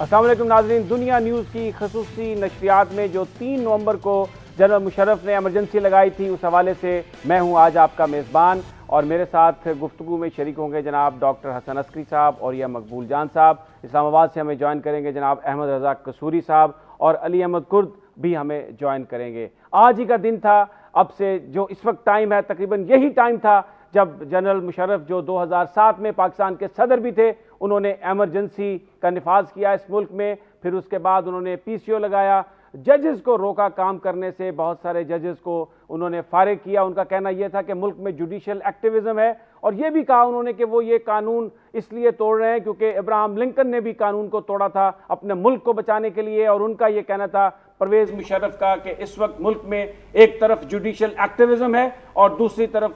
السلام علیکم ناظرین، دنیا نیوز کی خصوصی نشریات میں جو 3 نومبر کو جنرل مشرف نے ایمرجنسی لگائی تھی، اس حوالے سے میں ہوں آج آپ کا میزبان، اور میرے ساتھ گفتگو میں شریک ہوں گے جناب ڈاکٹر حسن عسکری صاحب اور یا مقبول جان صاحب۔ اسلام آباد سے ہمیں جوائن کریں گے جناب احمد رضا قصوری صاحب، اور علی احمد کرد بھی ہمیں جوائن کریں گے۔ آج ہی کا دن تھا، اب سے جو اس وقت ٹائم ہے تقریباً یہی ٹائم تھا جب جنرل مشرف جو 2007 میں پاکستان کے صدر بھی تھے، انہوں نے ایمرجنسی کا نفاذ کیا اس ملک میں، پھر اس کے بعد انہوں نے پی سی او لگایا، ججز کو روکا کام کرنے سے، بہت سارے ججز کو انہوں نے فارغ کیا۔ ان کا کہنا یہ تھا کہ ملک میں جوڈیشل ایکٹیویزم ہے، اور یہ بھی کہا انہوں نے کہ وہ یہ قانون اس لیے توڑ رہے ہیں کیونکہ ابراہم لنکن نے بھی قانون کو توڑا تھا اپنے ملک کو بچانے کے لیے، اور ان کا یہ کہنا تھا پرویز مشرف کا کہ اس وقت ملک میں ایک طرف جوڈیشل ایکٹیویزم ہے اور دوسری طرف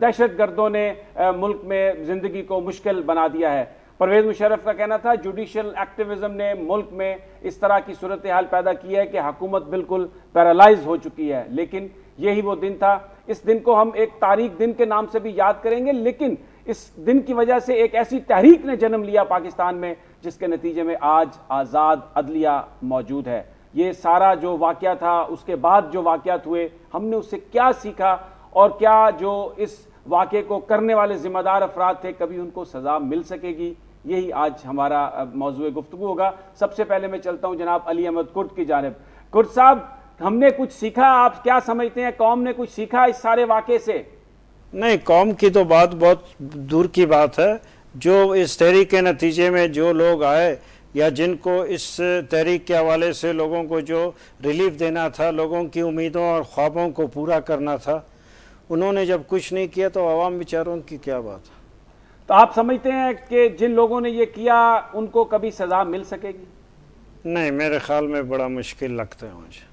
دہشت گردوں نے ملک میں زندگی کو مشکل بنا دیا ہے۔ پرویز مشرف کا کہنا تھا جوڈیشل ایکٹیویزم نے ملک میں اس طرح کی صورتحال پیدا کی ہے کہ حکومت بالکل پیرالائز ہو چکی ہے، لیکن یہی وہ دن تھا۔ اس دن کو ہم ایک تاریخ دن کے نام سے بھی یاد کریں گے، لیکن اس دن کی وجہ سے ایک ایسی تحریک نے جنم لیا پاکستان میں جس کے نتیجے میں آج آزاد عدلیہ موجود ہے۔ یہ سارا جو واقعہ تھا، اس کے بعد جو واقعات ہوئے، ہم نے اس سے کیا سیکھا، اور کیا جو اس واقعے کو کرنے والے ذمہ دار افراد تھے کبھی ان کو سزا مل سکے گی، یہی آج ہمارا موضوع گفتگو ہوگا۔ سب سے پہلے میں چلتا ہوں جناب علی احمد کرد کی جانب۔ کرد صاحب، ہم نے کچھ سیکھا، آپ کیا سمجھتے ہیں قوم نے کچھ سیکھا اس سارے واقعے سے؟ نہیں، قوم کی تو بات بہت دور کی بات ہے۔ جو اس تحریک کے نتیجے میں جو لوگ آئے یا جن کو اس تحریک کے حوالے سے لوگوں کو جو ریلیف دینا تھا، لوگوں کی امیدوں اور خوابوں کو پورا کرنا تھا، انہوں نے جب کچھ نہیں کیا تو عوام بیچاروں کی کیا بات ہے؟ تو آپ سمجھتے ہیں کہ جن لوگوں نے یہ کیا ان کو کبھی سزا مل سکے گی؟ نہیں، میرے خیال میں بڑا مشکل لگتا ہے مجھے۔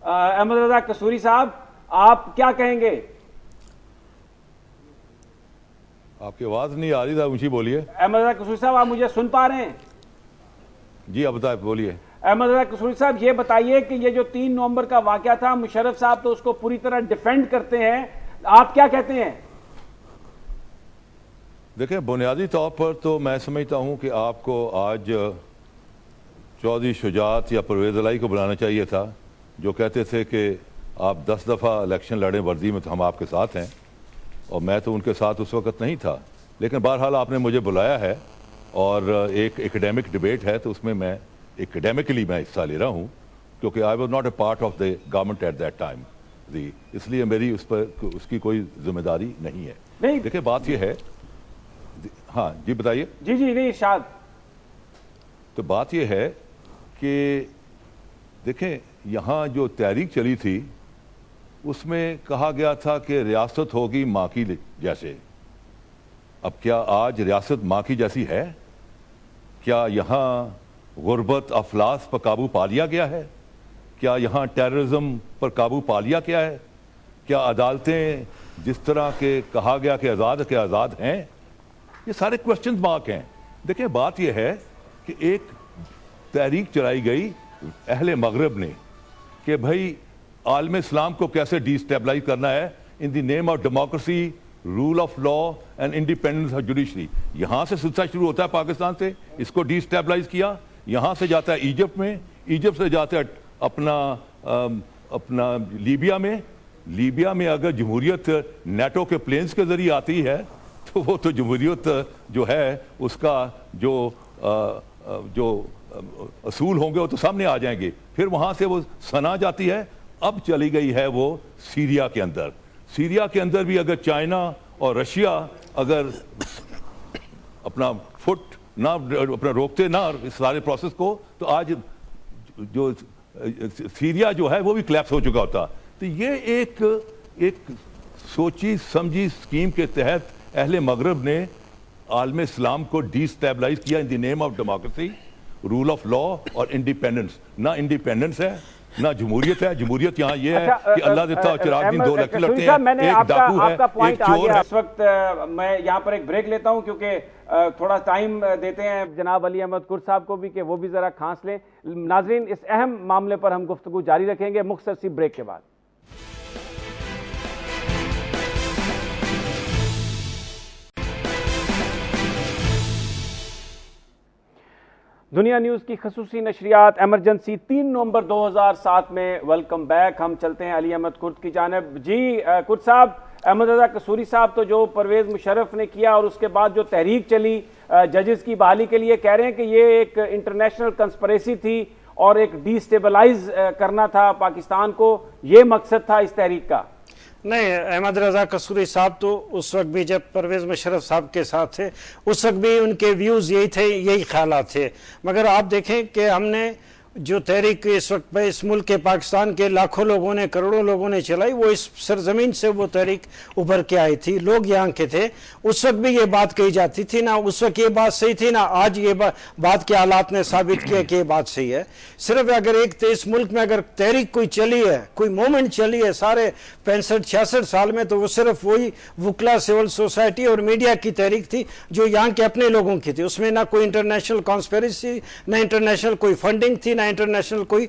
احمد رضا قصوری صاحب، آپ کیا کہیں گے؟ آپ کی آواز نہیں آ رہی تھا، اونچی بولیے۔ احمد رضا قصوری صاحب، آپ مجھے سن پا رہے ہیں؟ جی اب بتائیں، بولیے۔ احمد رضا قصوری صاحب، یہ بتائیے کہ یہ جو 3 نومبر کا واقعہ تھا، مشرف صاحب تو اس کو پوری طرح ڈیفینڈ کرتے ہیں، آپ کیا کہتے ہیں؟ دیکھیں، بنیادی طور پر تو میں سمجھتا ہوں کہ آپ کو آج چودھری شجاعت یا پرویز الہی کو بلانا چاہیے تھا، جو کہتے تھے کہ آپ 10 دفعہ الیکشن لڑیں وردی میں تو ہم آپ کے ساتھ ہیں، اور میں تو ان کے ساتھ اس وقت نہیں تھا، لیکن بہرحال آپ نے مجھے بلایا ہے اور ایک ایکڈیمک ڈیبیٹ ہے تو اس میں ایکڈیمکلی میں حصہ لے رہا ہوں، کیونکہ I was not a part of the government at that time, جی اس لیے میری اس کی کوئی ذمہ داری نہیں ہے۔ دیکھیں، بات یہ ہے، ہاں جی بتائیے۔ جی نہیں ارشاد۔ تو بات یہ ہے کہ دیکھیں، یہاں جو تحریک چلی تھی اس میں کہا گیا تھا کہ ریاست ہوگی ماں کی جیسے۔ اب کیا آج ریاست ماں کی جیسی ہے؟ کیا یہاں غربت افلاس پر قابو پا لیا گیا ہے؟ کیا یہاں ٹیررزم پر قابو پا لیا گیا ہے؟ کیا عدالتیں جس طرح کے کہا گیا کہ آزاد ہیں؟ یہ سارے کوسچن مارک ہیں۔ دیکھیں، بات یہ ہے کہ ایک تحریک چلائی گئی اہل مغرب نے کہ بھائی عالم اسلام کو کیسے ڈی اسٹیبلائز کرنا ہے in the name of democracy, rule of law and independence of judiciary. یہاں سے سلسلہ شروع ہوتا ہے پاکستان سے، اس کو ڈی اسٹیبلائز کیا، یہاں سے جاتا ہے ایجپٹ میں، ایجپٹ سے جاتا ہے اپنا لیبیا میں اگر جمہوریت نیٹو کے پلینز کے ذریعے آتی ہے تو وہ تو جمہوریت جو ہے اس کا جو اصول ہوں گے وہ تو سامنے آ جائیں گے۔ پھر وہاں سے وہ سنا جاتی ہے، اب چلی گئی ہے وہ سیریا کے اندر۔ سیریا کے اندر بھی اگر چائنا اور رشیا اگر اپنا فٹ نہ اپنا روکتے نہ اس سارے پروسیس کو، تو آج جو سیریا جو ہے وہ بھی کلیپس ہو چکا ہوتا۔ تو یہ ایک سوچی سمجھی اسکیم کے تحت اہل مغرب نے عالم اسلام کو ڈی اسٹیبلائز کیا in the name of democracy, rule of law اور انڈیپینڈنس۔ نہ انڈیپینڈنس ہے نہ جمہوریت ہے۔ جمہوریت یہاں یہ ہے کہ اللہ دیتا چراغ دن 2 الیکشن لڑتے ہیں، ایک ڈاکو ہے، ایک چور ہے۔ اس وقت میں یہاں پر ایک بریک لیتا ہوں کیونکہ تھوڑا ٹائم دیتے ہیں جناب علی احمد کرد صاحب کو بھی کہ وہ بھی ذرا کھانس لیں۔ ناظرین، اس اہم معاملے پر ہم گفتگو جاری رکھیں گے مختصر سی بریک کے بعد۔ دنیا نیوز کی خصوصی نشریات ایمرجنسی 3 نومبر 2007 میں ویلکم بیک. ہم چلتے ہیں علی احمد کرد کی جانب. جی کرد صاحب، احمد رضا قصوری صاحب تو جو پرویز مشرف نے کیا اور اس کے بعد جو تحریک چلی ججز کی بحالی کے لیے، کہہ رہے ہیں کہ یہ ایک انٹرنیشنل کنسپریسی تھی اور ایک ڈی سٹیبلائز کرنا تھا پاکستان کو، یہ مقصد تھا اس تحریک کا. نہیں، احمد رضا قصوری صاحب تو اس وقت بھی جب پرویز مشرف صاحب کے ساتھ تھے اس وقت بھی ان کے ویوز یہی تھے، یہی خیالات تھے. مگر آپ دیکھیں کہ ہم نے جو تحریک اس وقت پہ اس ملک کے پاکستان کے لاکھوں لوگوں نے، کروڑوں لوگوں نے چلائی، وہ اس سرزمین سے وہ تحریک ابھر کے آئی تھی. لوگ یہاں کے تھے، اس وقت بھی یہ بات کہی جاتی تھی، نہ اس وقت یہ بات صحیح تھی، نہ آج یہ بات کے حالات نے ثابت کیا کہ یہ بات صحیح ہے. صرف اگر ایک اس ملک میں اگر تحریک کوئی چلی ہے، کوئی مومنٹ چلی ہے سارے 65-66 سال میں، تو وہ صرف وہی وکلا، سول سوسائٹی اور میڈیا کی تحریک تھی جو یہاں کے اپنے لوگوں کی تھی. اس میں نہ کوئی انٹرنیشنل کانسپیریسی، نہ انٹرنیشنل کوئی فنڈنگ تھی، نہ انٹرنیشنل کوئی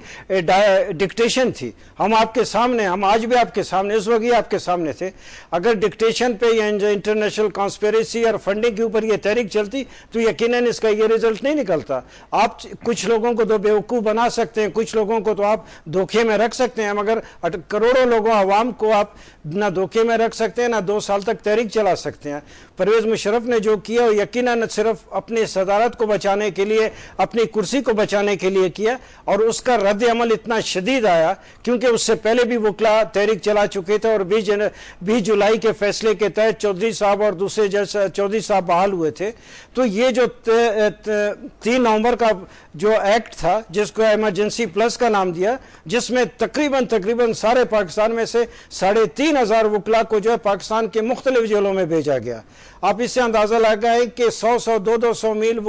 ڈکٹیشن تھی. ہم آپ کے سامنے، ہم آج بھی آپ کے سامنے، اس وقت ہی آپ کے سامنے تھے. اگر ڈکٹیشن پہ یا انٹرنیشنل کانسپیریسی اور فنڈنگ کے اوپر یہ تحریک چلتی تو یقیناً اس کا یہ رزلٹ نہیں نکلتا. آپ کچھ لوگوں کو تو بیوقوف بنا سکتے ہیں، کچھ لوگوں کو تو آپ دھوکے میں رکھ سکتے ہیں، مگر کروڑوں لوگوں، عوام کو آپ نہ دھوکے میں رکھ سکتے ہیں، نہ 2 سال تک تحریک چلا سکتے ہیں. پرویز مشرف نے جو کیا وہ یقیناً صرف اپنی صدارت کو بچانے کے لیے، اپنی کرسی کو بچانے کے لیے کیا، اور اس کا رد عمل اتنا شدید آیا کیونکہ اس سے پہلے بھی وکلا تحریک چلا چکے تھے، اور 20 جولائی کے فیصلے کے تحت چودھری صاحب اور دوسرے جج چودھری صاحب بحال ہوئے تھے. تو یہ جو 3 نومبر کا جو ایکٹ تھا، جس کو ایمرجنسی پلس کا نام دیا، جس میں تقریباً سارے پاکستان میں سے 3,500 وکلا کو جو ہے پاکستان کے مختلف جیلوں میں بھیجا گیا. آپ اس سے اندازہ لگائیں کہ 100 200 میل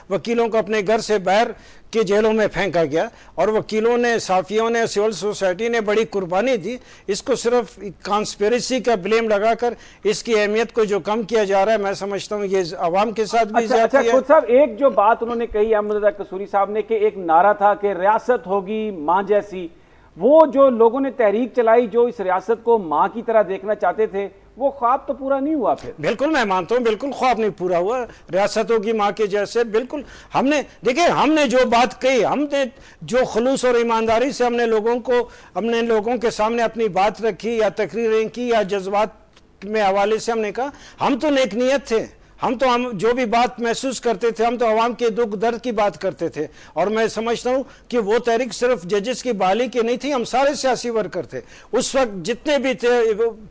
وکیلوں کو اپنے گھر سے باہر کے جیلوں میں پھینکا گیا، اور وکیلوں نے، صحافیوں نے، سول سوسائٹی نے بڑی قربانی دی. اس کو صرف کانسپیریسی کا بلیم لگا کر اس کی اہمیت کو جو کم کیا جا رہا ہے، میں سمجھتا ہوں یہ عوام کے ساتھ بھی زیادتی ہے. خود صاحب، ایک جو بات انہوں نے کہی احمد رضا قصوری صاحب نے، کہ ایک نعرہ تھا کہ ریاست ہوگی ماں جیسی. وہ جو لوگوں نے تحریک چلائی، جو اس ریاست کو ماں کی طرح دیکھنا چاہتے تھے، وہ خواب تو پورا نہیں ہوا. پھر بالکل میں مانتا ہوں، بالکل خواب نہیں پورا ہوا. ریاستوں کی ماں کے جیسے بالکل ہم نے، دیکھیں ہم نے جو بات کہی، ہم نے جو خلوص اور ایمانداری سے ہم نے لوگوں کے سامنے اپنی بات رکھی، یا تقریریں کی، یا جذبات میں حوالے سے ہم نے کہا، ہم تو نیک نیت تھے. ہم جو بھی بات محسوس کرتے تھے، ہم تو عوام کے دکھ درد کی بات کرتے تھے. اور میں سمجھتا ہوں کہ وہ تحریک صرف ججز کی بحالی کی نہیں تھی، ہم سارے سیاسی ورکر تھے. اس وقت جتنے بھی تھے،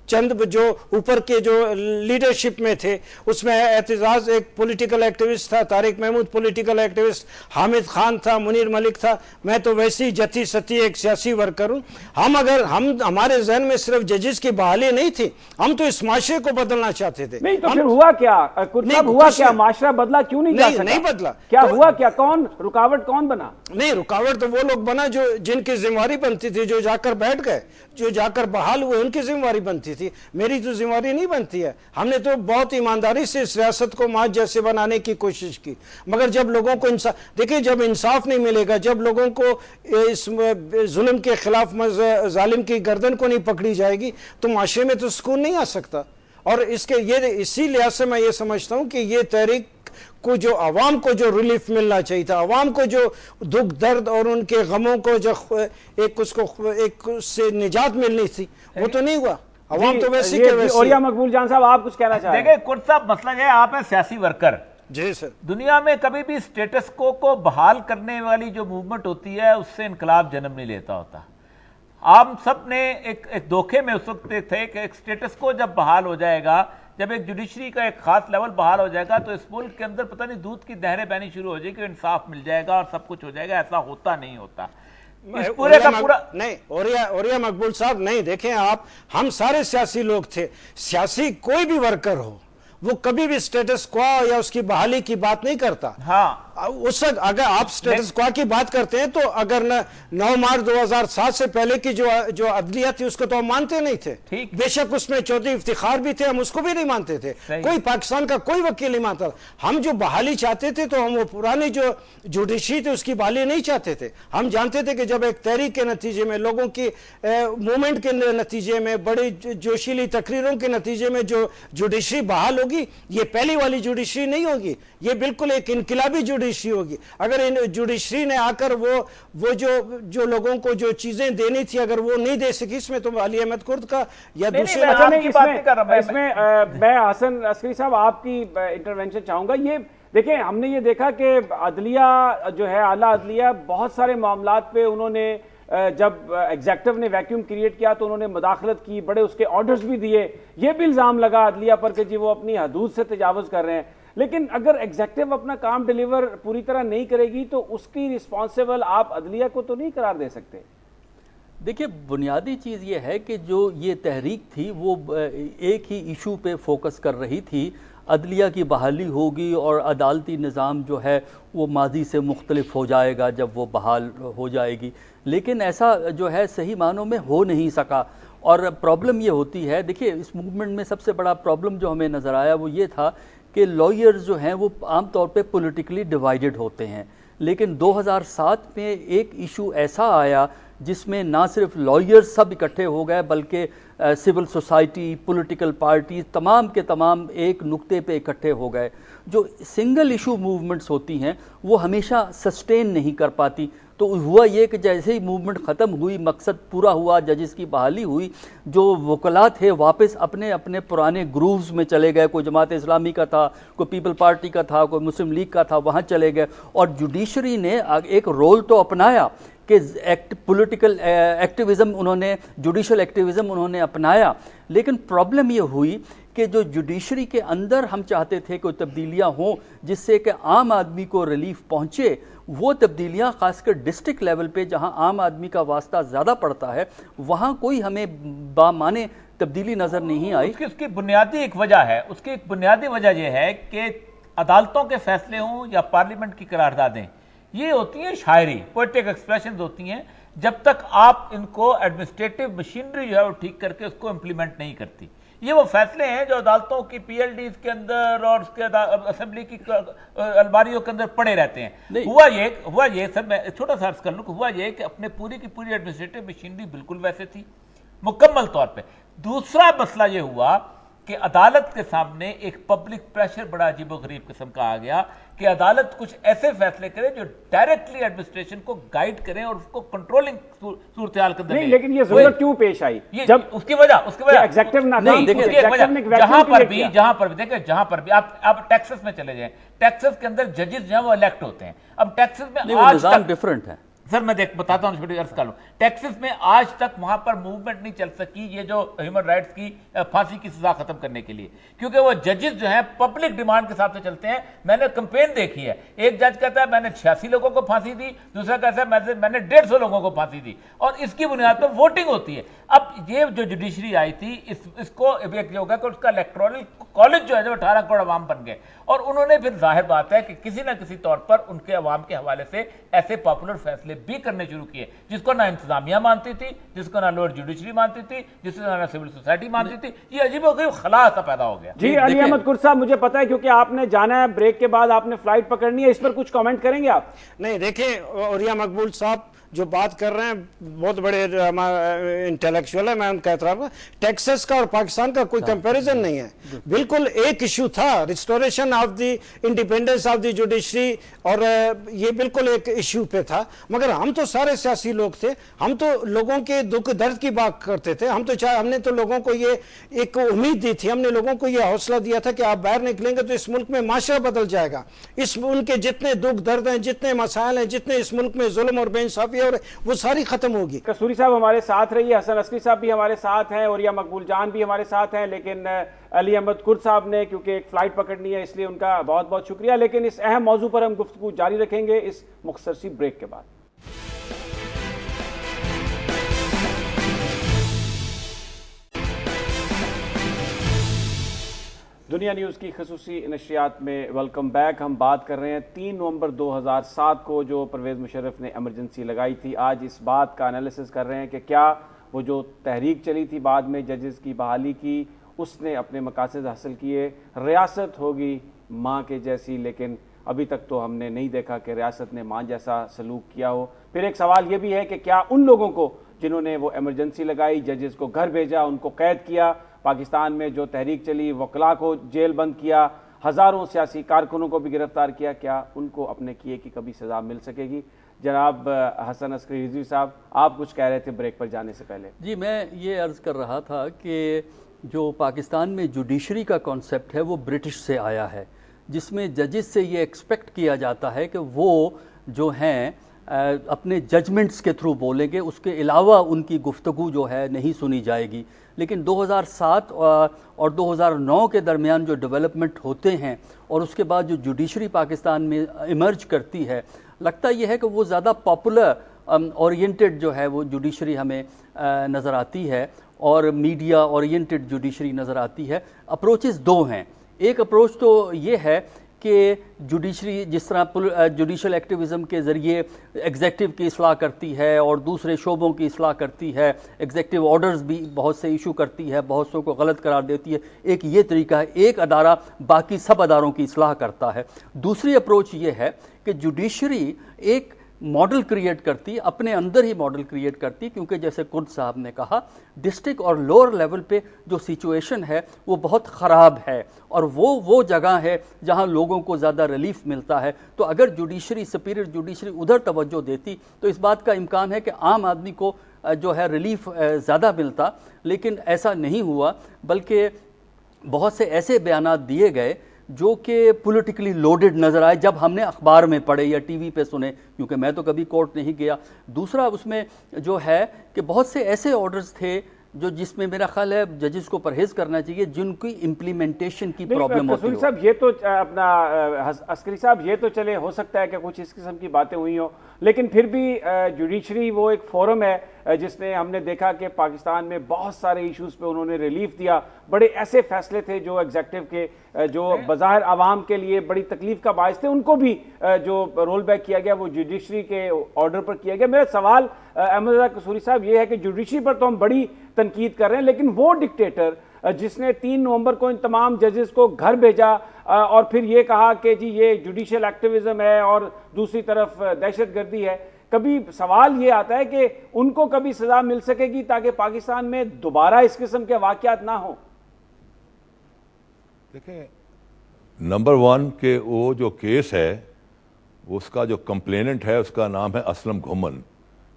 چند جو اوپر کے جو لیڈرشپ میں تھے، اس میں اعتزاز ایک پولیٹیکل ایکٹیوسٹ تھا، طارق محمود پولیٹیکل ایکٹیوسٹ، حامد خان تھا، منیر ملک تھا، میں تو ویسی جتی ستی ایک سیاسی ورکر ہوں. ہمارے ذہن میں صرف ججز کی بحالی نہیں تھی، ہم تو اس معاشرے کو بدلنا چاہتے تھے. نہیں تو پھر ہوا کیا؟ ہوا کیا؟ معاشرہ بدلا کیوں نہیں جا سکا؟ نہیں بدلا. کیا ہوا؟ کیا رکاوٹ کون بنا؟ نہیں، رکاوٹ تو وہ لوگ بنا جن کی ذمہ داری بنتی تھی، جو جا کر بیٹھ گئے، جو جا کر بحال ہوئے، ان کی ذمہ داری بنتی تھی. میری تو ذمہ داری نہیں بنتی ہے. ہم نے تو بہت ایمانداری سے اس ریاست کو ماں جیسے بنانے کی کوشش کی. مگر جب لوگوں کو دیکھیں، جب انصاف نہیں ملے گا، جب لوگوں کو اس ظلم کے خلاف ظالم کی گردن کو نہیں پکڑی جائے گی، تو معاشرے میں تو سکون نہیں آ سکتا. اور اسی لحاظ سے میں یہ سمجھتا ہوں کہ یہ تحریک کو جو عوام کو جو ریلیف ملنا چاہیے تھا، عوام کو جو دکھ درد اور ان کے غموں کو جو ایک سے نجات ملنی تھی، وہ تو نہیں ہوا. عوام تو ویسے کے ویسے. اوریا مقبول جان صاحب، آپ کچھ کہنا چاہ رہے ہیں؟ دیکھیں کرد صاحب، مسئلہ یہ ہے، آپ ہیں سیاسی ورکر. جی سر. دنیا میں کبھی بھی سٹیٹس کو بحال کرنے والی جو موومنٹ ہوتی ہے، اس سے انقلاب جنم نہیں لیتا ہوتا. آپ سب نے ایک دھوکے میں اس وقت تھے کہ ایک سٹیٹس کو جب بحال ہو جائے گا، جب ایک جوڈیشری کا ایک خاص لیول بحال ہو جائے گا، تو اس ملک کے اندر پتہ نہیں دودھ کی نہریں بہنی شروع ہو جائے گی، انصاف مل جائے گا اور سب کچھ ہو جائے گا. ایسا ہوتا نہیں ہوتا. اس پورے کا پورا نہیں. اوریا مقبول صاحب، نہیں، دیکھیں ہم سارے سیاسی لوگ تھے. سیاسی کوئی بھی ورکر ہو، وہ کبھی بھی سٹیٹس کو یا اس کی بحالی کی بات نہیں کرتا. ہاں، اس وقت اگر آپ سٹیٹس کو کی بات کرتے ہیں تو اگر 9 مارچ 2007 سے پہلے کی جو عدلیہ تھی، اس کو تو ہم مانتے نہیں تھے. بے شک اس میں چودھری افتخار بھی تھے، ہم اس کو بھی نہیں مانتے تھے. کوئی پاکستان کا کوئی وکیل نہیں مانتا. ہم جو بحالی چاہتے تھے تو ہم وہ پرانی جو جوڈیشری تھی اس کی بحالی نہیں چاہتے تھے. ہم جانتے تھے کہ جب ایک تحریک کے نتیجے میں، لوگوں کی موومنٹ کے نتیجے میں، بڑی جوشیلی تقریروں کے نتیجے میں جو جوڈیشری بحال ہوگی، ہوگی یہ پہلی والی جوڈیشری نہیں ہوگی, یہ بالکل ایک انقلابی جوڈیشری ہوگی. اگر جوڈیشری نے آ کر وہ جو لوگوں کو جو چیزیں دینی تھی اگر وہ نہیں دے سکی, اس میں تو علی احمد کرد کا یا دوسرے اس میں میں حسن عسکری صاحب آپ کی انٹرونشن چاہوں گا. یہ دیکھیں ہم نے یہ دیکھا کہ عدلیہ جو ہے اعلیٰ عدلیہ بہت سارے معاملات پہ انہوں نے جب ایگزیکٹو نے ویکیوم کریٹ کیا تو انہوں نے مداخلت کی, بڑے اس کے آرڈرز بھی دیے, یہ بھی الزام لگا عدلیہ پر کہ جی وہ اپنی حدود سے تجاوز کر رہے ہیں. لیکن اگر ایگزیکٹو اپنا کام ڈیلیور پوری طرح نہیں کرے گی تو اس کی رسپانسیبل آپ عدلیہ کو تو نہیں قرار دے سکتے. دیکھیے بنیادی چیز یہ ہے کہ جو یہ تحریک تھی وہ ایک ہی ایشو پہ فوکس کر رہی تھی, عدلیہ کی بحالی ہوگی اور عدالتی نظام جو ہے وہ ماضی سے مختلف ہو جائے گا جب وہ بحال ہو جائے گی. لیکن ایسا جو ہے صحیح معنوں میں ہو نہیں سکا, اور پرابلم یہ ہوتی ہے, دیکھیے اس موومنٹ میں سب سے بڑا پرابلم جو ہمیں نظر آیا وہ یہ تھا کہ لائرز جو ہیں وہ عام طور پہ پولیٹیکلی ڈیوائیڈڈ ہوتے ہیں. لیکن 2007 میں ایک ایشو ایسا آیا جس میں نہ صرف لائرز سب اکٹھے ہو گئے بلکہ سول سوسائٹی, پولیٹیکل پارٹیز تمام کے تمام ایک نقطے پہ اکٹھے ہو گئے. جو سنگل ایشو موومنٹس ہوتی ہیں وہ ہمیشہ سسٹین نہیں کر پاتی. تو ہوا یہ کہ جیسے ہی موومنٹ ختم ہوئی, مقصد پورا ہوا, ججز کی بحالی ہوئی, جو وکلاء تھے واپس اپنے اپنے پرانے گرووز میں چلے گئے. کوئی جماعت اسلامی کا تھا, کوئی پیپل پارٹی کا تھا, کوئی مسلم لیگ کا تھا, وہاں چلے گئے. اور جوڈیشری نے ایک رول تو اپنایا کہ پولیٹیکل ایکٹیویزم انہوں نے, جوڈیشل ایکٹیویزم انہوں نے اپنایا. لیکن پرابلم یہ ہوئی کہ جو جوڈیشری کے اندر ہم چاہتے تھے کہ تبدیلیاں ہوں جس سے کہ عام آدمی کو ریلیف پہنچے, وہ تبدیلیاں خاص کر ڈسٹرکٹ لیول پہ جہاں عام آدمی کا واسطہ زیادہ پڑتا ہے وہاں کوئی ہمیں بامعنی تبدیلی نظر نہیں آئی. اس کی بنیادی ایک وجہ ہے, اس کی ایک بنیادی وجہ یہ ہے کہ عدالتوں کے فیصلے ہوں یا پارلیمنٹ کی قراردادیں, یہ ہوتی ہیں شاعری, پوئٹک ایکسپریشنز ہوتی ہیں. جب تک آپ ان کو ایڈمنسٹریٹو مشینری جو ہے وہ ٹھیک کر کے اس کو امپلیمنٹ نہیں کرتی. یہ وہ فیصلے ہیں جو عدالتوں کی پی ایل ڈیز کے اندر اور اس کے اسمبلی کی الماریوں کے اندر پڑے رہتے ہیں. ہوا یہ سر میں چھوٹا سا عرض کر لوں کہ ہوا یہ کہ اپنے پوری کی پوری ایڈمنسٹریٹو مشینری بالکل ویسے تھی مکمل طور پہ. دوسرا مسئلہ یہ ہوا کہ عدالت کے سامنے ایک پبلک پریشر بڑا عجیب و غریب قسم کا آ گیا کہ عدالت کچھ ایسے فیصلے کرے جو ڈائریکٹلی ایڈمنسٹریشن کو گائیڈ کریں اور اس کو کنٹرولنگ صورتحال کے اندر. نہیں لیکن یہ ضرورت کیوں پیش آئی جب اس کی وجہ ایگزیکٹو جہاں پر بھی دیکھیں جہاں پر بھی آپ ٹیکسس میں چلے جائیں, ٹیکسس کے اندر ججز جو ہیں وہ الیکٹ ہوتے ہیں. اب ٹیکسس میں آج تک ڈیفرنٹ ہے سر, میں بتاتا ہوں چھوٹی عرض کر لوں. ٹیکسس میں آج تک وہاں پر موومنٹ نہیں چل سکی یہ جو ہیومن رائٹس کی پھانسی کی سزا ختم کرنے کے لیے, کیونکہ وہ ججز جو ہیں پبلک ڈیمانڈ کے ساتھ سے چلتے ہیں. میں نے کمپین دیکھی ہے, ایک جج کہتا ہے میں نے 86 لوگوں کو پھانسی دی, دوسرا کہتا ہے میں نے 150 لوگوں کو پھانسی دی, اور اس کی بنیاد پر ووٹنگ ہوتی ہے. اب یہ جو جوڈیشری آئی تھی اس کو ایک یہ ہوگا کہ اس کا الیکٹورل کالج جو ہے جو 18 کروڑ عوام بن گئے, اور انہوں نے پھر ظاہر بات ہے کہ کسی نہ کسی طور پر ان کے عوام کے حوالے سے ایسے پاپولر فیصلے بھی کرنے شروع کیے جس کو نہ انتظامیہ مانتی تھی, جس کو نہ لوور جوڈیشری مانتی تھی, جس کو نہ سول سوسائٹی مانتی تھی. یہ عجیب و غریب خلا سا پیدا ہو گیا. جی علی احمد کرد صاحب, مجھے پتا ہے کیونکہ آپ نے جانا ہے بریک کے بعد, آپ نے فلائٹ پکڑنی ہے, اس پر کچھ کامنٹ کریں گے آپ؟ نہیں دیکھیں, عوریہ مقبول صاحب جو بات کر رہے ہیں بہت بڑے انٹلیکچوئل ہے, میں ان کا احترام. ٹیکسس کا اور پاکستان کا کوئی کمپیریزن نہیں ہے, بالکل ایک ایشو تھا, restoration of the independence of the judiciary, اور یہ بالکل ایک ایشو پہ تھا. مگر ہم تو سارے سیاسی لوگ تھے, ہم تو لوگوں کے دکھ درد کی بات کرتے تھے. ہم نے تو لوگوں کو یہ ایک امید دی تھی, ہم نے لوگوں کو یہ حوصلہ دیا تھا کہ آپ باہر نکلیں گے تو اس ملک میں معاشرہ بدل جائے گا. اس ملک کے جتنے دکھ درد ہیں, جتنے مسائل ہیں, جتنے اس ملک میں ظلم اور بے انصافی اور وہ ساری ختم ہوگی. کسوری صاحب ہمارے ساتھ رہیے, حسن عسکری صاحب بھی ہمارے ساتھ ہیں, عوریہ مقبول جان بھی ہمارے ساتھ ہیں, لیکن علی احمد کرد صاحب نے کیونکہ ایک فلائٹ پکڑنی ہے اس لیے ان کا بہت بہت شکریہ. لیکن اس اہم موضوع پر ہم گفتگو جاری رکھیں گے اس مختصر سی بریک کے بعد. دنیا نیوز کی خصوصی نشریات میں ویلکم بیک. ہم بات کر رہے ہیں 3 نومبر 2007 کو جو پرویز مشرف نے ایمرجنسی لگائی تھی. آج اس بات کا انالیسس کر رہے ہیں کہ کیا وہ جو تحریک چلی تھی بعد میں ججز کی بحالی کی, اس نے اپنے مقاصد حاصل کیے. ریاست ہوگی ماں کے جیسی, لیکن ابھی تک تو ہم نے نہیں دیکھا کہ ریاست نے ماں جیسا سلوک کیا ہو. پھر ایک سوال یہ بھی ہے کہ کیا ان لوگوں کو جنہوں نے وہ ایمرجنسی لگائی, ججز کو گھر بھیجا, ان کو قید کیا, پاکستان میں جو تحریک چلی، وکلاء کو جیل بند کیا، ہزاروں سیاسی کارکنوں کو بھی گرفتار کیا، کیا ان کو اپنے کیے کی کبھی سزا مل سکے گی؟ جناب حسن عسکری رضوی صاحب، آپ کچھ کہہ رہے تھے بریک پر جانے سے پہلے۔ جی، میں یہ عرض کر رہا تھا کہ جو پاکستان میں جوڈیشری کا کانسیپٹ ہے وہ برٹش سے آیا ہے، جس میں ججز سے یہ ایکسپیکٹ کیا جاتا ہے کہ وہ جو ہیں اپنے ججمنٹس کے تھرو بولیں گے، اس کے علاوہ ان کی گفتگو جو ہے نہیں سنی جائے گی۔ لیکن 2007 اور 2009 کے درمیان جو ڈیولپمنٹ ہوتے ہیں اور اس کے بعد جو جوڈیشری پاکستان میں ایمرج کرتی ہے، لگتا یہ ہے کہ وہ زیادہ پاپولر اورینٹڈ جو ہے وہ جوڈیشری ہمیں نظر آتی ہے، اور میڈیا اورینٹڈ جوڈیشری نظر آتی ہے۔ اپروچز دو ہیں۔ ایک اپروچ تو یہ ہے کہ جوڈیشری جس طرح جوڈیشل ایکٹیویزم کے ذریعے ایگزیکٹو کی اصلاح کرتی ہے اور دوسرے شعبوں کی اصلاح کرتی ہے، ایگزیکٹو آرڈرز بھی بہت سے ایشو کرتی ہے، بہت سو کو غلط قرار دیتی ہے، ایک یہ طریقہ ہے، ایک ادارہ باقی سب اداروں کی اصلاح کرتا ہے۔ دوسری اپروچ یہ ہے کہ جوڈیشری ایک ماڈل کریٹ کرتی، اپنے اندر ہی ماڈل کریٹ کرتی، کیونکہ جیسے کرد صاحب نے کہا ڈسٹرکٹ اور لوور لیول پہ جو سچویشن ہے وہ بہت خراب ہے، اور وہ جگہ ہے جہاں لوگوں کو زیادہ ریلیف ملتا ہے۔ تو اگر جوڈیشری سپیریئر جوڈیشری ادھر توجہ دیتی تو اس بات کا امکان ہے کہ عام آدمی کو جو ہے ریلیف زیادہ ملتا، لیکن ایسا نہیں ہوا، بلکہ بہت سے ایسے بیانات دیے گئے جو کہ پولیٹیکلی لوڈڈ نظر آئے جب ہم نے اخبار میں پڑھے یا ٹی وی پہ سنے، کیونکہ میں تو کبھی کورٹ نہیں گیا۔ دوسرا اس میں جو ہے کہ بہت سے ایسے آرڈرز تھے جو جس میں میرا خیال ہے ججز کو پرہیز کرنا چاہیے، جن کی امپلیمنٹیشن کی پرابلم ہوتی ہے۔ قصوری صاحب، یہ تو اپنا عسکری صاحب، یہ تو چلے ہو سکتا ہے کہ کچھ اس قسم کی باتیں ہوئی ہوں، لیکن پھر بھی جوڈیشری وہ ایک فورم ہے جس نے ہم نے دیکھا کہ پاکستان میں بہت سارے ایشوز پہ انہوں نے ریلیف دیا۔ بڑے ایسے فیصلے تھے جو ایگزیکٹو کے جو بظاہر عوام کے لیے بڑی تکلیف کا باعث تھے، ان کو بھی جو رول بیک کیا گیا وہ جوڈیشری کے آرڈر پر کیا گیا۔ میرا سوال احمد رضا قصوری صاحب یہ ہے کہ جوڈیشری پر تو ہم بڑی تنقید کر رہے ہیں، لیکن وہ ڈکٹیٹر جس نے 3 نومبر کو ان تمام ججز کو گھر بھیجا اور پھر یہ کہا کہ جی یہ جوڈیشل ایکٹیویزم ہے اور دوسری طرف دہشت گردی ہے، کبھی سوال یہ آتا ہے کہ ان کو کبھی سزا مل سکے گی تاکہ پاکستان میں دوبارہ اس قسم کے واقعات نہ ہوں؟ دیکھیں، نمبر 1 کہ وہ جو کیس ہے اس کا جو کمپلیننٹ ہے اس کا نام ہے اسلم گھمن،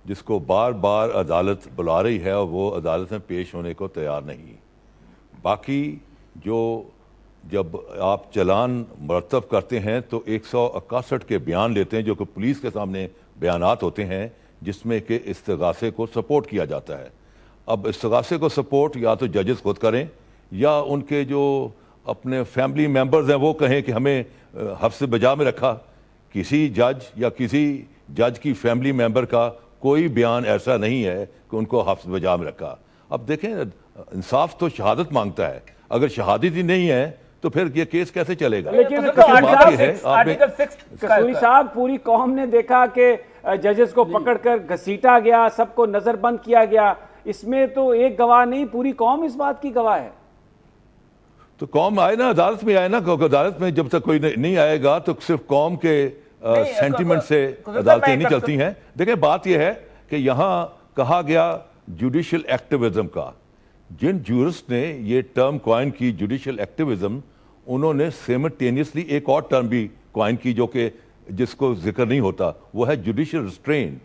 جس کو بار بار عدالت بلا رہی ہے اور وہ عدالت میں پیش ہونے کو تیار نہیں۔ باقی جو جب آپ چلان مرتب کرتے ہیں تو 161 کے بیان لیتے ہیں جو کہ پولیس کے سامنے بیانات ہوتے ہیں جس میں کہ استغاثے کو سپورٹ کیا جاتا ہے۔ اب استغاثے کو سپورٹ یا تو ججز خود کریں یا ان کے جو اپنے فیملی ممبرز ہیں وہ کہیں کہ ہمیں حبس بجا میں رکھا۔ کسی جج یا کسی جج کی فیملی ممبر کا کوئی بیان ایسا نہیں ہے کہ ان کو حبس بجا میں رکھا۔ اب دیکھیں، انصاف تو شہادت مانگتا ہے، اگر شہادت ہی نہیں ہے تو پھر یہ کیس کیسے چلے گا؟ لیکن قصوری صاحب، پوری قوم نے دیکھا کہ ججز کو پکڑ کر گھسیٹا گیا، سب کو نظر بند کیا گیا، اس میں تو ایک گواہ نہیں پوری قوم اس بات کی گواہ ہے۔ تو قوم آئے نا، عدالت میں آئے نا، کیونکہ عدالت میں جب تک کوئی نہیں آئے گا تو صرف قوم کے سینٹیمنٹ سے عدالتیں نہیں چلتی ہیں۔ دیکھیں، بات یہ ہے کہ یہاں کہا گیا جوڈیشل ایکٹیویزم کا، جن جورسٹ نے یہ ٹرم کوائن کی جوڈیشل ایکٹیویزم، انہوں نے سیملٹینیسلی ایک اور ٹرم بھی کوائن کی جو کہ جس کو ذکر نہیں ہوتا، وہ ہے judicial restraint.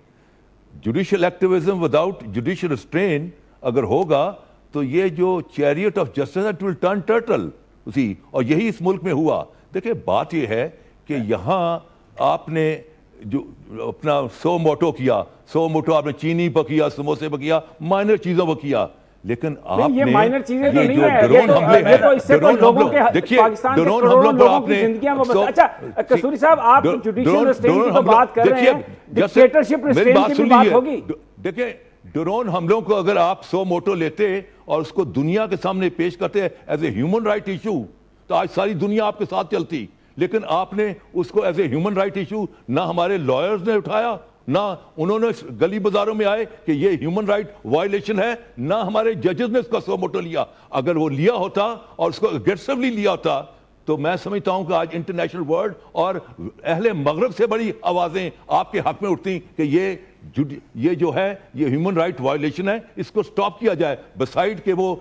Judicial activism without judicial restraint اگر ہوگا تو یہ جو chariot of justice it will turn turtle اسی، اور یہی اس ملک میں ہوا۔ دیکھیں، بات یہ ہے کہ یہاں آپ نے جو اپنا 100 موٹو کیا، 100 موٹو آپ نے چینی پہ کیا، سموسے پہ کیا، مائنر چیزوں پہ کیا، لیکن آپ نے یہ مائنر چیزیں تو یہ نہیں جو ہیں، ڈرون حملے ہیں، دیکھیے ڈرون حملوں پر آپ نے، اچھا قصوری صاحب آپ جوڈیشل ریسٹرین کی تو بات کر رہے ہیں، ڈکٹیٹرشپ ریسٹرین کی بھی بات ہوگی۔ دیکھیں، ڈرون حملوں کو اگر آپ 100 موٹو لیتے اور اس کو دنیا کے سامنے پیش کرتے as a human right issue تو آج ساری دنیا آپ کے ساتھ چلتی، لیکن آپ نے اس کو as a human right issue نہ ہمارے لائرز نے اٹھایا، نہ انہوں نے گلی بازاروں میں آئے کہ یہ ہیومن رائٹ وائلیشن ہے، نہ ہمارے ججز نے اس کا 100 موٹو لیا۔ اگر وہ لیا ہوتا اور اس کو اگریسولی لیا ہوتا تو میں سمجھتا ہوں کہ آج انٹرنیشنل ورلڈ اور اہل مغرب سے بڑی آوازیں آپ کے حق میں اٹھتی کہ یہ جو ہے یہ ہیومن رائٹ وائلیشن ہے، اس کو سٹاپ کیا جائے، بسائڈ کہ وہ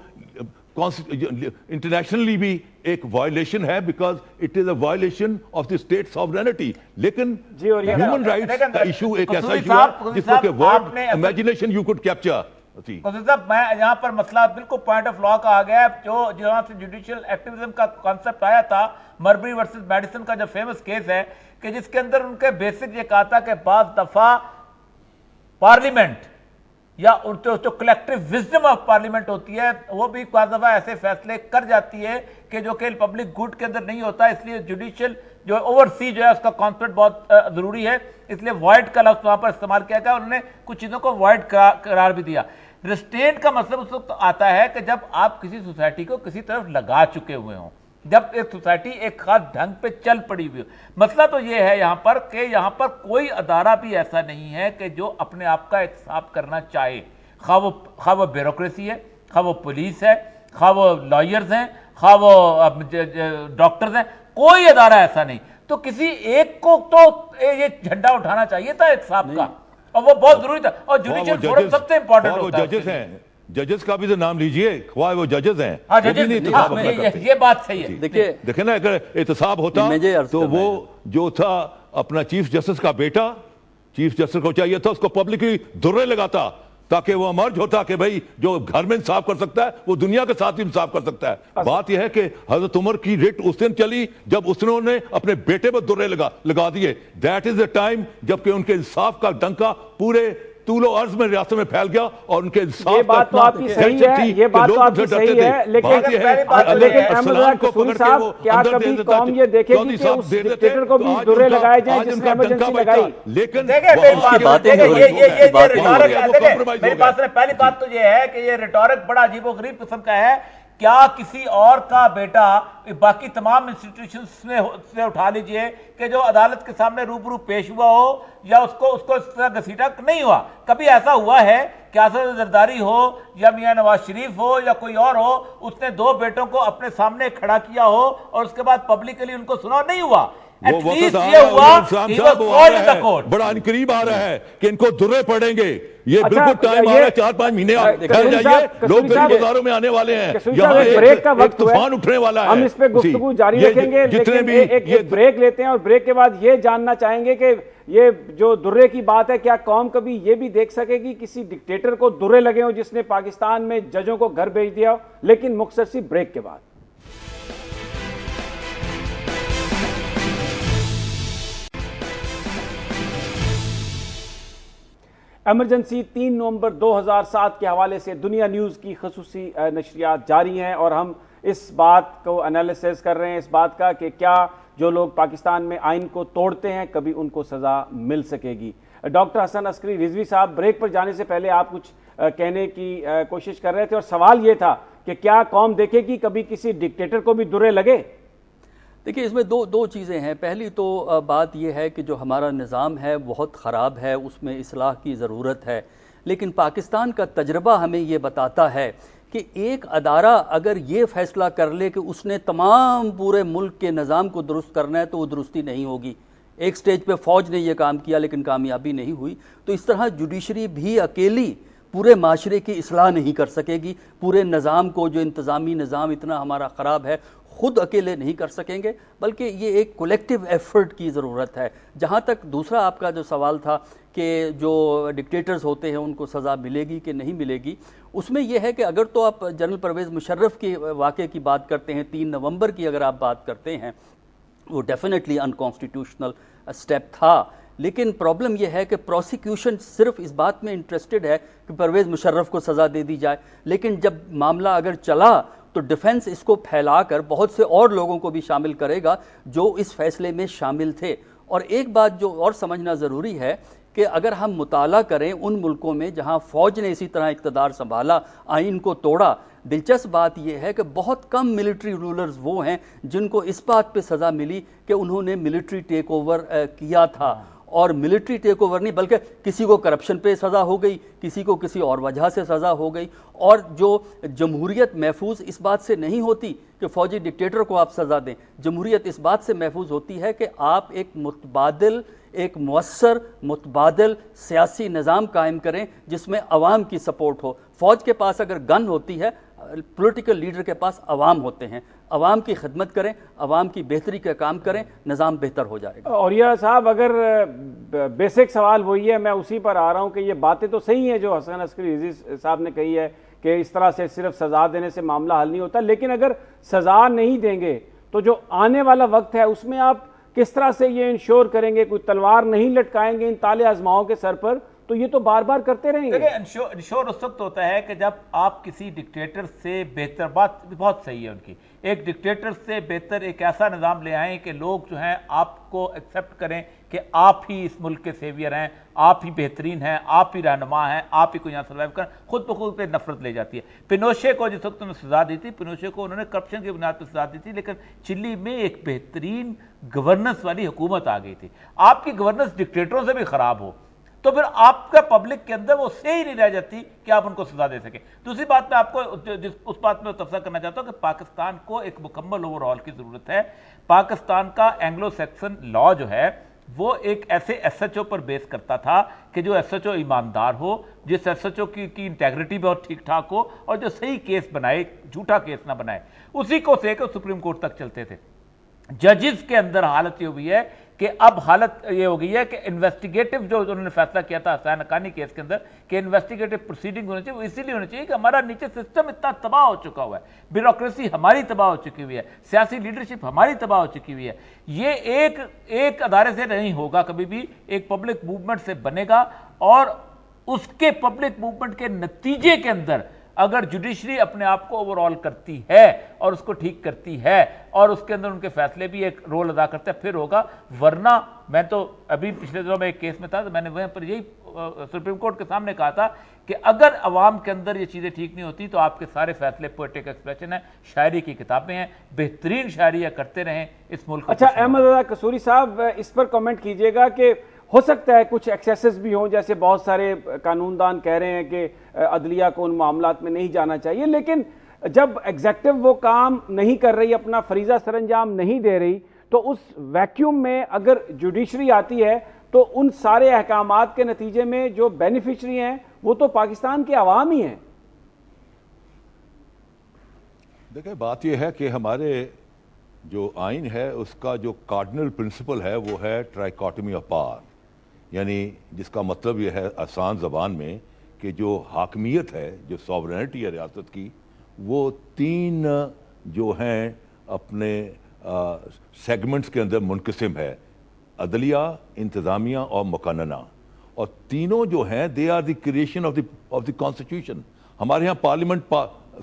انٹرنیشنلی بھی ایک وائلیشن ہے because it is a violation of the state sovereignty. لیکن ہیومن رائٹس کا ایشو ایک ایسا ایشو ہے جس کو کہ word imagination you could capture. صاحب میں یہاں پر مسئلہ بالکل پوائنٹ آف لا کا آ گیا ہے. جو جہاں سے جوڈیشل ایکٹیویزم کا کانسیپٹ آیا تھا, مربری ورسز میڈیسن کا جو فیمس کیس ہے کہ جس کے اندر ان کے بیسک یہ کہا تھا کہ بعض دفعہ پارلیمنٹ یا جو کلیکٹیو وزڈم آف پارلیمنٹ ہوتی ہے وہ بھی بعض دفعہ ایسے فیصلے کر جاتی ہے کہ جو کہ پبلک گڈ کے اندر نہیں ہوتا. اس لیے جوڈیشل جو اوورسی جو ہے اس کا کانسیپٹ بہت ضروری ہے. اس لیے وائڈ کا لفظ وہاں پر استعمال کیا گیا. انہوں نے کچھ چیزوں کو وائڈ قرار بھی دیا. ریسٹرینٹ کا مطلب اس وقت آتا ہے کہ جب آپ کسی سوسائٹی کو کسی طرف لگا چکے ہوئے ہوں, جب ایک سوسائٹی ایک خاص ڈھنگ پہ چل پڑی ہوئی ہو. مسئلہ تو یہ ہے یہاں پر کہ یہاں پر کوئی ادارہ بھی ایسا نہیں ہے کہ جو اپنے آپ کا احتساب کرنا چاہے, خواہ وہ بیوروکریسی ہے, خواہ وہ پولیس ہے, خواہ وہ لائرز ہیں, خواہ وہ ڈاکٹرز ہیں, کوئی ادارہ ایسا نہیں. تو کسی ایک کو تو یہ جھنڈا اٹھانا چاہیے تھا احتساب کا, اور وہ بہت ضروری تھا. اور جوڈیشل فورم سب سے امپورٹنٹ ہوتا ہے. ججز ہیں, ججز کا بھی تو نام لیجئے, خواہ وہ ججز ہیں, یہ بات صحیح ہے. دیکھیں نا اگر احتساب ہوتا تو وہ جو تھا اپنا چیف جسٹس کا بیٹا, چیف جسٹس کو چاہیے تھا اس کو پبلکلی درے لگاتا تاکہ وہ امرج ہوتا کہ بھائی جو گھر میں انصاف کر سکتا ہے وہ دنیا کے ساتھ بھی انصاف کر سکتا ہے. بات یہ ہے کہ حضرت عمر کی ریٹ اس دن چلی جب اس نے اپنے بیٹے پر درے لگا دیے. دیٹ از اے ٹائم جب کہ ان کے انصاف کا ڈنکا پورے طول و عرض میں ریاست میں پھیل گیا اور ان کے انصاف یہ بات تو آپ کی صحیح ہے, یہ بات تو آپ کی صحیح ہے, لیکن احمد اللہ قصوری صاحب کیا کبھی قوم یہ دیکھے گی کہ اس ڈکٹیٹر کو بھی درے لگائے جائیں جس نے ایمرجنسی لگائی؟ لیکن میری بات سنیں, پہلی بات تو یہ ہے کہ یہ ریٹورک بڑا عجیب و غریب قسم کا ہے. کیا کسی اور کا بیٹا باقی تمام انسٹیٹیوشنز سے اٹھا لیجئے کہ جو عدالت کے سامنے روبرو پیش ہوا ہو یا اس کو اس طرح گھسیٹا نہیں ہوا. کبھی ایسا ہوا ہے کہ اسد زرداری ہو یا میاں نواز شریف ہو یا کوئی اور ہو, اس نے دو بیٹوں کو اپنے سامنے کھڑا کیا ہو اور اس کے بعد پبلکلی ان کو سنا نہیں ہوا؟ بڑا قریب آ رہا ہے کہ ان کو درے پڑیں گے. یہ بالکل ٹائم آ رہا ہے, 4-5 مہینے ٹھہر جائیے, لوگ بازاروں میں آنے والے ہیں, یہاں ایک طوفان اٹھنے والا ہے. ہم اس پہ گفتگو جاری رکھیں گے, لیکن ایک بریک لیتے ہیں اور بریک کے بعد یہ جاننا چاہیں گے کہ یہ جو درے کی بات ہے, کیا قوم کبھی یہ بھی دیکھ سکے گی کسی ڈکٹیٹر کو درے لگے ہوں جس نے پاکستان میں ججوں کو گھر بھیج دیا ہو؟ لیکن مختصر سی بریک کے بعد. ایمرجنسی 3 نومبر 2007 کے حوالے سے دنیا نیوز کی خصوصی نشریات جاری ہیں اور ہم اس بات کو انالیسس کر رہے ہیں, اس بات کا کہ کیا جو لوگ پاکستان میں آئین کو توڑتے ہیں کبھی ان کو سزا مل سکے گی. ڈاکٹر حسن عسکری رضوی صاحب, بریک پر جانے سے پہلے آپ کچھ کہنے کی کوشش کر رہے تھے اور سوال یہ تھا کہ کیا قوم دیکھے گی کبھی کسی ڈکٹیٹر کو بھی درے لگے؟ دیکھیے اس میں دو چیزیں ہیں. پہلی تو بات یہ ہے کہ جو ہمارا نظام ہے بہت خراب ہے, اس میں اصلاح کی ضرورت ہے. لیکن پاکستان کا تجربہ ہمیں یہ بتاتا ہے کہ ایک ادارہ اگر یہ فیصلہ کر لے کہ اس نے تمام پورے ملک کے نظام کو درست کرنا ہے تو وہ درستی نہیں ہوگی. ایک سٹیج پہ فوج نے یہ کام کیا لیکن کامیابی نہیں ہوئی. تو اس طرح جوڈیشری بھی اکیلی پورے معاشرے کی اصلاح نہیں کر سکے گی. پورے نظام کو, جو انتظامی نظام اتنا ہمارا خراب ہے, خود اکیلے نہیں کر سکیں گے, بلکہ یہ ایک کولیکٹیو ایفرٹ کی ضرورت ہے. جہاں تک دوسرا آپ کا جو سوال تھا کہ جو ڈکٹیٹرز ہوتے ہیں ان کو سزا ملے گی کہ نہیں ملے گی, اس میں یہ ہے کہ اگر تو آپ جنرل پرویز مشرف کے واقعے کی بات کرتے ہیں, 3 نومبر کی اگر آپ بات کرتے ہیں, وہ ڈیفینیٹلی انکانسٹیٹیوشنل اسٹیپ تھا. لیکن پرابلم یہ ہے کہ پروسیکیوشن صرف اس بات میں انٹرسٹڈ ہے کہ پرویز مشرف کو سزا دے دی جائے, لیکن جب معاملہ اگر چلا تو ڈیفنس اس کو پھیلا کر بہت سے اور لوگوں کو بھی شامل کرے گا جو اس فیصلے میں شامل تھے. اور ایک بات جو اور سمجھنا ضروری ہے کہ اگر ہم مطالعہ کریں ان ملکوں میں جہاں فوج نے اسی طرح اقتدار سنبھالا, آئین کو توڑا, دلچسپ بات یہ ہے کہ بہت کم ملٹری رولرز وہ ہیں جن کو اس بات پہ سزا ملی کہ انہوں نے ملٹری ٹیک اوور کیا تھا. اور ملٹری ٹیک اوور نہیں بلکہ کسی کو کرپشن پہ سزا ہو گئی, کسی کو کسی اور وجہ سے سزا ہو گئی. اور جو جمہوریت محفوظ اس بات سے نہیں ہوتی کہ فوجی ڈکٹیٹر کو آپ سزا دیں, جمہوریت اس بات سے محفوظ ہوتی ہے کہ آپ ایک متبادل, ایک مؤثر متبادل سیاسی نظام قائم کریں جس میں عوام کی سپورٹ ہو. فوج کے پاس اگر گن ہوتی ہے, پولیٹیکل لیڈر کے پاس عوام ہوتے ہیں، عوام کی خدمت کریں، عوام کی بہتری کا کام کریں، نظام بہتر ہو جائے گا۔ اور یہ صاحب اگر بیسک سوال وہی ہے، میں اسی پر آ رہا ہوں کہ یہ باتیں تو صحیح ہیں جو حسن عسکری عزیز صاحب نے کہی ہے کہ اس طرح سے صرف سزا دینے سے معاملہ حل نہیں ہوتا، لیکن اگر سزا نہیں دیں گے تو جو آنے والا وقت ہے اس میں آپ کس طرح سے یہ انشور کریں گے؟ کوئی تلوار نہیں لٹکائیں گے ان طالع ازماؤں کے سر پر، تو یہ تو بار بار کرتے رہیں گے۔ انشور اس وقت ہوتا ہے کہ جب آپ کسی ڈکٹیٹر سے بہتر، بات بہت صحیح ہے ان کی، ایک ڈکٹیٹر سے بہتر ایک ایسا نظام لے آئیں کہ لوگ جو ہیں آپ کو ایکسیپٹ کریں کہ آپ ہی اس ملک کے سیویئر ہیں، آپ ہی بہترین ہیں، آپ ہی رہنما ہیں، آپ ہی کو یہاں سروائیو کریں، خود بخود پہ نفرت لے جاتی ہے۔ پینوشے کو جس وقت انہوں نے سزا دی تھی، پینوشے کو انہوں نے کرپشن کی بنیاد پہ سزا دی تھی، لیکن چلی میں ایک بہترین گورننس والی حکومت آ گئی تھی۔ آپ کی گورننس ڈکٹیٹروں سے بھی خراب ہو تو پھر آپ کا پبلک کے اندر وہ صحیح نہیں رہ جاتی کہ آپ ان کو سزا دے سکیں۔ دوسری بات میں آپ کو اس بات میں تبصرہ کرنا چاہتا ہوں کہ پاکستان کو ایک مکمل اوور آل کی ضرورت ہے۔ پاکستان کا اینگلو سیکسن لا جو ہے وہ ایک ایسے ایس ایچ او پر بیس کرتا تھا کہ جو ایس ایچ او ایماندار ہو، جس ایس ایچ او کی انٹیگریٹی بہت ٹھیک ٹھاک ہو اور جو صحیح کیس بنائے، جھوٹا کیس نہ بنائے، اسی کو سے کہ سپریم کورٹ تک چلتے تھے۔ ججز کے اندر حالت یہ ہوئی ہے کہ اب حالت یہ ہو گئی ہے کہ انویسٹیگیٹو جو انہوں نے فیصلہ کیا تھا حسین حقانی کیس کے اندر کہ انویسٹیگیٹو پروسیڈنگ ہونی چاہیے، وہ اسی لیے ہونی چاہیے کہ ہمارا نیچے سسٹم اتنا تباہ ہو چکا ہوا ہے، بیوروکریسی ہماری تباہ ہو چکی ہوئی ہے، سیاسی لیڈرشپ ہماری تباہ ہو چکی ہوئی ہے۔ یہ ایک ادارے سے نہیں ہوگا، کبھی بھی ایک پبلک موومنٹ سے بنے گا، اور اس کے پبلک موومنٹ کے نتیجے کے اندر اگر جوڈیشری اپنے آپ کو اوور آل کرتی ہے اور اس کو ٹھیک کرتی ہے اور اس کے اندر ان کے فیصلے بھی ایک رول ادا کرتے ہیں، پھر ہوگا۔ ورنہ میں تو ابھی پچھلے دنوں میں ایک کیس میں تھا تو میں نے وہاں پر یہی سپریم کورٹ کے سامنے کہا تھا کہ اگر عوام کے اندر یہ چیزیں ٹھیک نہیں ہوتی تو آپ کے سارے فیصلے پوئٹک ایکسپریشن ہیں، شاعری کی کتابیں ہیں، بہترین شاعریاں کرتے رہیں اس ملک۔ اچھا احمد رضا قصوری صاحب، اس پر کمنٹ کیجئے گا کہ ہو سکتا ہے کچھ ایکسیسز بھی ہوں، جیسے بہت سارے قانون دان کہہ رہے ہیں کہ عدلیہ کو ان معاملات میں نہیں جانا چاہیے، لیکن جب ایگزیکٹو وہ کام نہیں کر رہی، اپنا فریضہ سر انجام نہیں دے رہی، تو اس ویکیوم میں اگر جوڈیشری آتی ہے تو ان سارے احکامات کے نتیجے میں جو بینیفیشری ہیں وہ تو پاکستان کے عوام ہی ہیں۔ دیکھیں، بات یہ ہے کہ ہمارے جو آئین ہے اس کا جو کارڈنل پرنسپل ہے وہ ہے ٹرائیکاٹمی آف پاور، یعنی جس کا مطلب یہ ہے آسان زبان میں کہ جو حاکمیت ہے، جو سوورینٹی ہے ریاست کی، وہ تین جو ہیں اپنے سیگمنٹس کے اندر منقسم ہے: عدلیہ، انتظامیہ اور مقننہ، اور تینوں جو ہیں they are the creation of the constitution. ہمارے ہاں پارلیمنٹ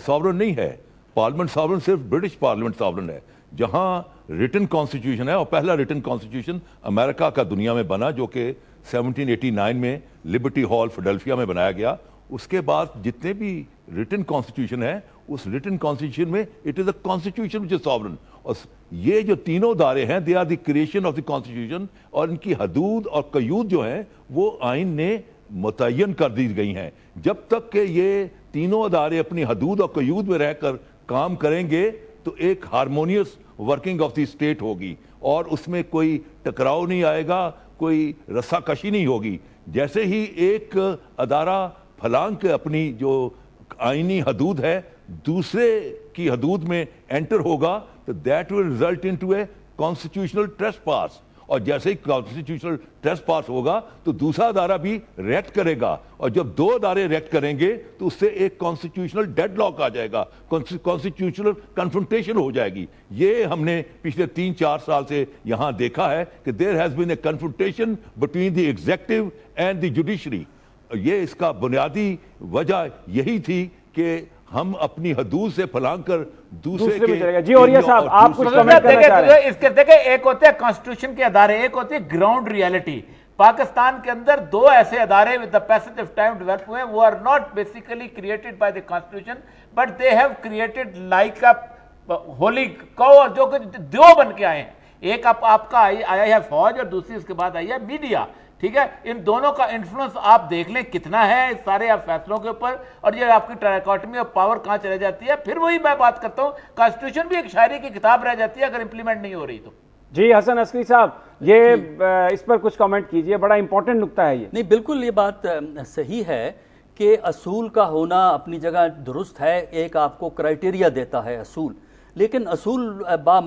ساورن نہیں ہے، پارلیمنٹ ساورن صرف برٹش پارلیمنٹ ساورن ہے، جہاں ریٹن کانسٹیٹیوشن ہے، اور پہلا ریٹن کانسٹیٹیوشن امریکہ کا دنیا میں بنا جو کہ 1789 میں لبرٹی ہال فیڈلفیا میں بنایا گیا۔ اس کے بعد جتنے بھی ریٹن کانسٹیٹیوشن ہے، اس ریٹن کانسٹیٹیوشن میں it is a constitution which is sovereign, اور یہ جو تینوں ادارے ہیں they are the creation of the constitution, اور ان کی حدود اور قیود جو ہیں وہ آئین نے متعین کر دی گئی ہیں۔ جب تک کہ یہ تینوں ادارے اپنی حدود اور قیود میں رہ کر کام کریں گے تو ایک harmonious working of the state ہوگی، اور اس میں کوئی ٹکراؤ نہیں آئے گا، کوئی رسا کشی نہیں ہوگی۔ جیسے ہی ایک ادارہ پھلانگ کے اپنی جو آئینی حدود ہے دوسرے کی حدود میں انٹر ہوگا تو that will result into a constitutional trespass, اور جیسے ہی کانسٹیٹیوشنل ٹریسپاس ہوگا تو دوسرا ادارہ بھی ریئیکٹ کرے گا، اور جب دو ادارے ریئیکٹ کریں گے تو اس سے ایک کانسٹیٹیوشنل ڈیڈ لاک آ جائے گا، کانسٹیٹیوشنل کنفرنٹیشن ہو جائے گی۔ یہ ہم نے پچھلے 3-4 سال سے یہاں دیکھا ہے کہ there has been a confrontation between the executive and the judiciary. یہ اس کا بنیادی وجہ یہی تھی کہ ہم اپنی حدود سے پھلانگ کر دوسرے کے۔ جی اور یہ صاحب آپ کچھ کمنٹ کرنا چاہ رہے ہیں؟ اس کے دیکھیں، ایک ہوتے ہیں کانسٹیٹیوشن کے ادارے، ایک ہوتی ہے گراؤنڈ ریالٹی۔ پاکستان کے اندر دو ایسے ادارے with the passage of time develop ہوئے ہیں، وہ are not basically created by the constitution but they have created like a holy cow، جو کہ دیو بن کے آئے ہیں۔ ایک آپ کا آیا ہے فوج، اور دوسری اس کے بعد آئی ہے میڈیا، ٹھیک ہے؟ ان دونوں کا انفلوئنس آپ دیکھ لیں کتنا ہے اس سارے فیصلوں کے اوپر، اور یہ آپ کی ٹرائیکاٹمی آف پاور کہاں چلے جاتی ہے۔ پھر وہی میں بات کرتا ہوں، کانسٹیٹیوشن بھی ایک شاعری کی کتاب رہ جاتی ہے اگر امپلیمنٹ نہیں ہو رہی تو۔ جی حسن عسکری صاحب، یہ اس پر کچھ کمنٹ کیجئے، بڑا امپورٹنٹ نکتہ ہے یہ۔ نہیں، بالکل یہ بات صحیح ہے کہ اصول کا ہونا اپنی جگہ درست ہے، ایک آپ کو کرائٹیریا دیتا ہے اصول، لیکن اصول بے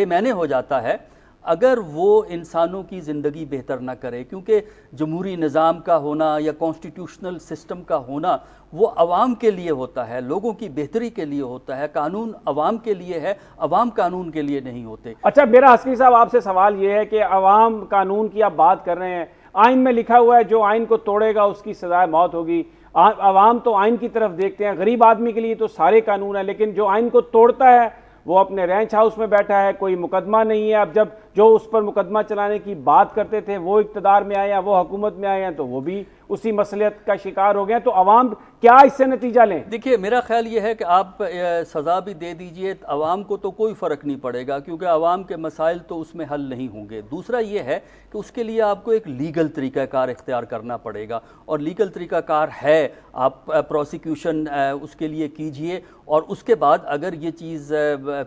معنی ہو جاتا ہے اگر وہ انسانوں کی زندگی بہتر نہ کرے، کیونکہ جمہوری نظام کا ہونا یا کانسٹیٹیوشنل سسٹم کا ہونا وہ عوام کے لیے ہوتا ہے، لوگوں کی بہتری کے لیے ہوتا ہے، قانون عوام کے لیے ہے، عوام قانون کے لیے نہیں ہوتے۔ اچھا میرا عسکری صاحب آپ سے سوال یہ ہے کہ عوام قانون کی آپ بات کر رہے ہیں، آئین میں لکھا ہوا ہے جو آئین کو توڑے گا اس کی سزائے موت ہوگی، عوام تو آئین کی طرف دیکھتے ہیں، غریب آدمی کے لیے تو سارے قانون ہیں، لیکن جو آئین کو توڑتا ہے وہ اپنے رینچ ہاؤس میں بیٹھا ہے، کوئی مقدمہ نہیں ہے۔ اب جب جو اس پر مقدمہ چلانے کی بات کرتے تھے وہ اقتدار میں آئے ہیں، وہ حکومت میں آئے ہیں، تو وہ بھی اسی مسئلیت کا شکار ہو گئے ہیں، تو عوام کیا اس سے نتیجہ لیں؟ دیکھیے میرا خیال یہ ہے کہ آپ سزا بھی دے دیجئے، عوام کو تو کوئی فرق نہیں پڑے گا، کیونکہ عوام کے مسائل تو اس میں حل نہیں ہوں گے۔ دوسرا یہ ہے کہ اس کے لیے آپ کو ایک لیگل طریقہ کار اختیار کرنا پڑے گا، اور لیگل طریقہ کار ہے، آپ پروسیکیوشن اس کے لیے کیجئے، اور اس کے بعد اگر یہ چیز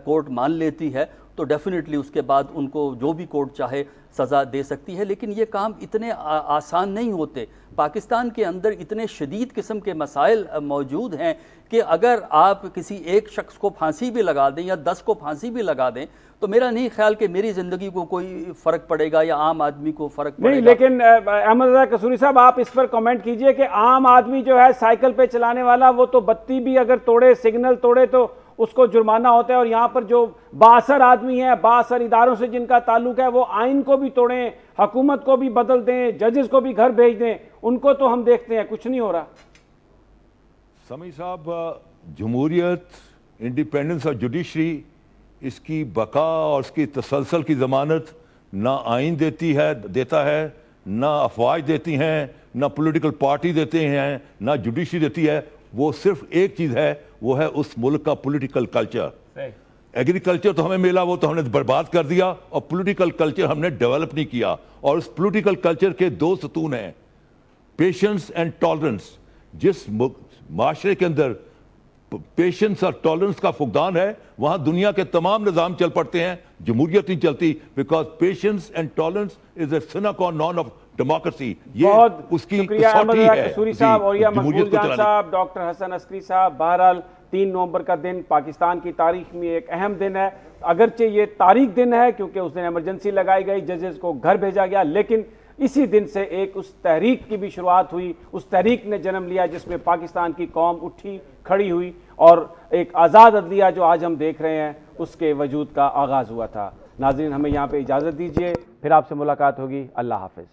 کورٹ مان لیتی ہے تو ڈیفینیٹلی اس کے بعد ان کو جو بھی کورٹ چاہے سزا دے سکتی ہے، لیکن یہ کام اتنے آسان نہیں ہوتے۔ پاکستان کے اندر اتنے شدید قسم کے مسائل موجود ہیں کہ اگر آپ کسی ایک شخص کو پھانسی بھی لگا دیں یا 10 کو پھانسی بھی لگا دیں تو میرا نہیں خیال کہ میری زندگی کو کوئی فرق پڑے گا یا عام آدمی کو فرق پڑے گا۔ نہیں، لیکن احمد رضا قصوری صاحب آپ اس پر کامنٹ کیجئے کہ عام آدمی جو ہے سائیکل پہ چلانے والا، وہ تو بتی بھی اگر توڑے، سگنل توڑے تو اس کو جرمانہ ہوتا ہے، اور یہاں پر جو بااثر آدمی ہیں، بااثر اداروں سے جن کا تعلق ہے، وہ آئین کو بھی توڑیں، حکومت کو بھی بدل دیں، ججز کو بھی گھر بھیج دیں، ان کو تو ہم دیکھتے ہیں کچھ نہیں ہو رہا۔ سمیع صاحب، جمہوریت، انڈیپینڈنس آف جوڈیشری، اس کی بقا اور اس کی تسلسل کی ضمانت نہ آئین دیتا ہے، نہ افواج دیتی ہیں، نہ پولیٹیکل پارٹی دیتے ہیں، نہ جوڈیشری دیتی ہے۔ وہ صرف ایک چیز ہے، وہ ہے اس ملک کا پولیٹیکل کلچر۔ ایگریکلچر تو ہمیں ملا، وہ تو ہم نے برباد کر دیا، اور پولیٹیکل کلچر ہم نے ڈیولپ نہیں کیا۔ اور اس پولیٹیکل کلچر کے 2 ستون ہیں، پیشنس اینڈ ٹالرنس۔ جس معاشرے کے اندر پیشنس اور ٹالرنس کا فقدان ہے، وہاں دنیا کے تمام نظام چل پڑتے ہیں، جمہوریت نہیں چلتی، because patience and tolerance is a sine qua non of democracy۔ بہت اس کی شکریہ احمد کسوٹی رضا ہے قصوری صاحب اور یہ جمہوریت مقبول کو جان چلانے۔ صاحب، ڈاکٹر حسن عسکری صاحب۔ بہرحال 3 نومبر کا دن پاکستان کی تاریخ میں ایک اہم دن ہے، اگرچہ یہ تاریخ دن ہے کیونکہ اس دن ایمرجنسی لگائی گئی، ججز کو گھر بھیجا گیا، لیکن اسی دن سے ایک اس تحریک کی بھی شروعات ہوئی، اس تحریک نے جنم لیا جس میں پاکستان کی قوم اٹھی، کھڑی ہوئی، اور ایک آزاد عدلیہ جو آج ہم دیکھ رہے ہیں اس کے وجود کا آغاز ہوا تھا۔ ناظرین، ہمیں یہاں پہ اجازت دیجیے، پھر آپ سے ملاقات ہوگی۔ اللہ حافظ۔